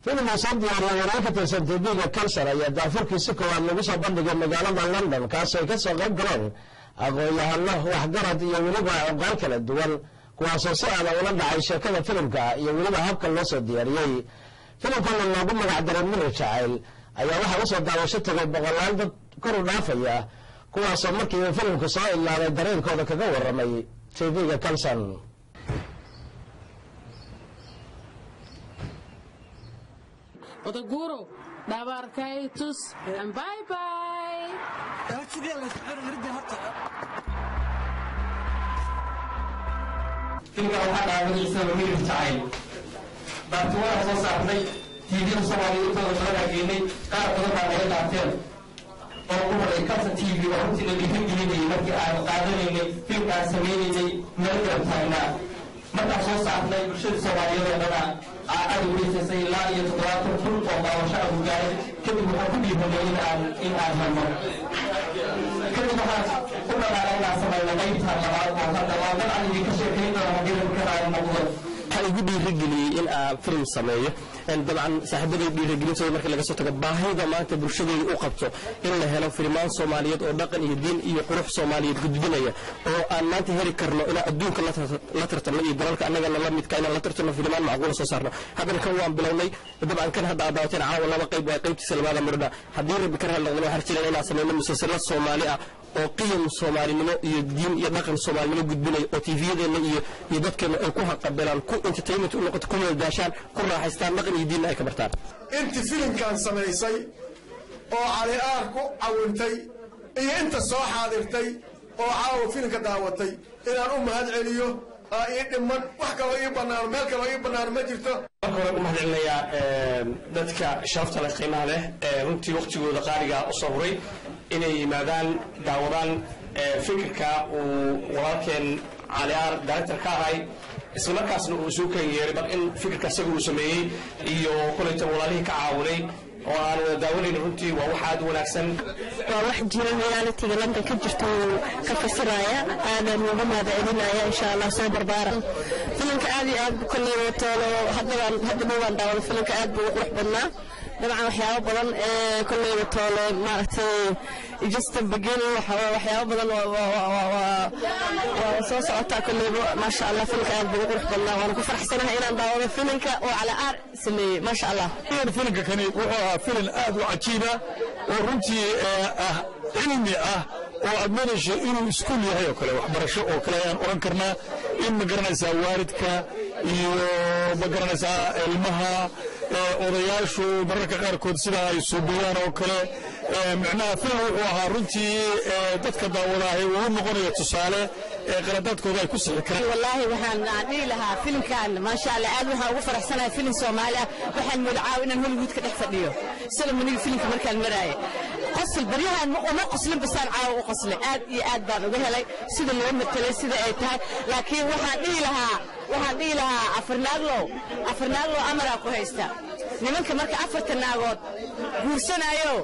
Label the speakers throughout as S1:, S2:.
S1: فيلم صدي على وراثة سنتيبيغا كالسر ayaa daafurkiisa koowaad lagu soo bandhigay magaalada London kaas oo ka soo qayb galeen aqoon-yahano waxgarad iyo weliba aqoon kala duwan kuwaasoo si aad ula dhacay sheekada filimka iyo weliba habka loo soo diyaariyay filimkan lagu magac daray Miro Jacayl ayaa waxa uu soo daawasho tagay boqolaal dad kor u dhaafaya kuwaasoo markii filimku soo ilaalay dareenkooda kaga waramay TV-ga Kalsan
S2: Otaguro, Dabarkaitus, and bye bye.
S3: Think of what I will say a million times. But what I was saying, he didn't say what he told us again, I don't know about that. Or over a cousin TV, or something that he didn't give me, what I'm gathering it, think that's a really million time now. But I was saying, we should say what you're I will say, La, you to go to full of our shadow guy, can you have to be in our home? Can you have put a last of the lifetime about the one you can say,
S4: waxaan ugu dhiirigeliyay in aan film sameeyo dabcan saaxiibadii dhiirigelinta markii laga soo tago baahida maanta bulshadeedu u qabto in la helo filmaan Soomaaliyeed oo dhaqan iyo diin iyo qurux Soomaaliyeed gudbinaya oo aan maanta heli karno in adduunka la tartamo iyo dalalka annaga la midka in la tartamo filmaan macquul soo saarno hadan kan waan bilownay dabcan kan hadda aadaateen caawa laba qayb waa qaybtiisa labaad marna haddii rabbi ka helo waxaan jirnaa inaan sameeyno musalsal Soomaali ah oo qiyam Soomaalinimo iyo diin iyo dhaqan Soomaalinimo gudbinaya oo TV-deena iyo dadkeena ay ku haqabeelaan ku entertainment u noqoto ku meeldaashaan ku raaxaystaan dhaqan iyo diin ay ka bartaan
S5: inta filimkan sameysay oo cali aar ku cawintay iyo inta soo xaadirtay oo caawa filimka daawatay inaan u mahad celiyo ay dhiman wax kale oo banaan meel kale oo banaan ma jirto
S4: waxaan u mahad celinayaa dadka sharafta leh qiimaha leh runtii waqtigooda qaaliga u soo huray inay yimaadaan daawadaan fikirka uu walaalkeen cali aar director ka ahay isla markaasna uu soo kan yeeray bal in fikirka isaga uu sameeyay iyo kulayta walaalihii ka caawinay oo aan wada daawanayno runtii waa wax aad u wanaagsan
S6: waa wax jiran reality-ga London ka jirto ka fasiraya aadan uga mahad celinaya insha Allah soo barbaara filimka aad iyo aad kulli wato hadda waan daawado filimka aad buu qurux badnaa dabcan waxyaabo badan kulli wato maaragtay just the beginning waxyaabo badan waa soo socota kulli ma sha Allah filimka aad buu qurux badnaa waan ku faraxsanahay inaan daawado filimka oo cali aar sameeyay ma sha Allah
S5: filimka kani wuxuu filim aad u cajiiba oo runtii cilmi ah oo admadasho inuu iskuul yahay oo kale waxbarasho oo kale aan oran karnaa in ma garanaysaa waalidka iyo ma garanaysaa ilmaha odayaashu mararka qaarkood sida ay suubiyaan oo kale macnaha filim wuxuu ahaa runtii dadka daawadahay uu noqonayo tusaale qaladaadkooda ay ku sii karaan
S6: wallahi waxaan dhihi lahaa filimkan ma sha Allah aad waxaan ugu faraxsanahay filim Soomaali ah waxaan mudacaaw inaan Hollywood ka dhex fadhiyo salaamaniga filimka markaan maraay qosl baryahan ma qoslin basaan caaw u qoslay aad iyo aad baan uga helay sida loo matalay sida ay tahay laakiin waxaan dhihi lahaa afarnaaglo amara ku haysta nimanka marka afarta naagood guursanayo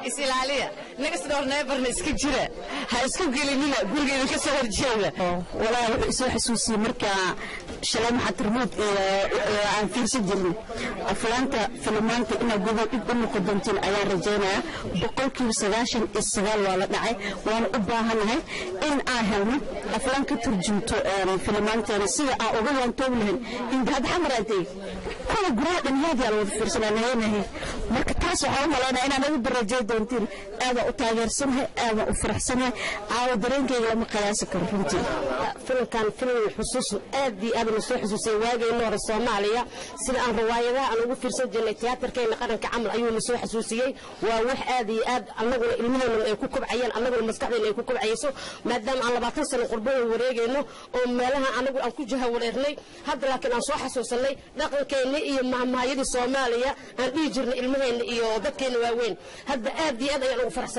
S6: is ilaaliya naga sidoo neebarna iska jira ha isku gelinina gurigeeda ka soo horjeeda walaa soo xasuusi marka shalay maxatarmud aan fiirsan jirnay aflaanta filmaanta ina gudo dib u noqontiin ayaa rajeynaya 99% waa la dhacay waana u baahanahay in aan helno aflaan ka turjunto filmaanteena sida aan uga waantoon lahayn in dad xamaraatay kuwa guraha dhanyaad yaa wada fiirsanaynahay marka taas waxa u malaynaa inaan ugu darajeeyo doontiin aad u taageersanahay aad u faraxsanahay aaw dareenkayga lama qiyaasi karo runtii filimkan filim xusuus aad iyo aad soo xasuusay waagayna hore Soomaaliya sida aan riwaayadaha aan ugu fiirsan jirnay tiyaatarkeena qaranka camal ayuu la soo xasuusiyay waa wax aad iyo aad annaguna ilmaheena ay ku kubcayeen annaguna maskaxdeena ay ku kubcayso maadaama aan 20 sano qurbada wareegayno oo meelaha anagu aan ku jahawareernay hadda laakiin aan soo xasuusanay dhaqankeena iyo mahmaayada Soomaaliya aan dhigi jirnay ilmaheena iyo dadkeena waaweyn hadda aad iyo aad ayaan ugu faraxsan